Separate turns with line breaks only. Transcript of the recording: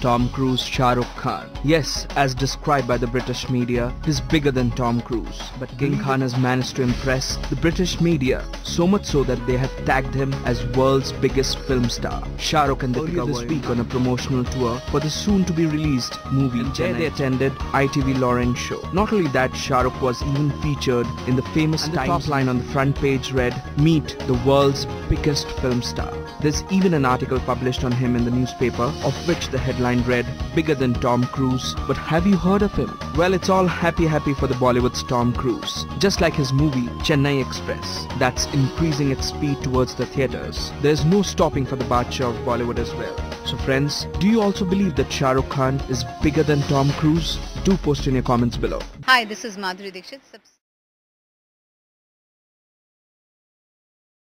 Tom Cruise, Shah Rukh Khan. Yes, as described by the British media, he's bigger than Tom Cruise. But King Khan has managed to impress the British media, so much so that they have tagged him as world's biggest film star. Shah Rukh and Deepika this week on a promotional tour for the soon-to-be-released movie in Chennai. They attended ITV Lorraine show. Not only that, Shah Rukh was even featured in the famous Times. The top line on the front page read, "Meet the world's biggest film star." There's even an article published on him in the newspaper, of which the headline read, "Bigger than Tom Cruise, but have you heard of him?" Well, it's all happy for the Bollywood's Tom Cruise. Just like his movie, Chennai Express, that's increasing its speed towards the theatres. There's no stopping for the Badshah of Bollywood as well. So friends, do you also believe that Shah Rukh Khan is bigger than Tom Cruise? Do post in your comments below.
Hi, this is Madhuri Dixit.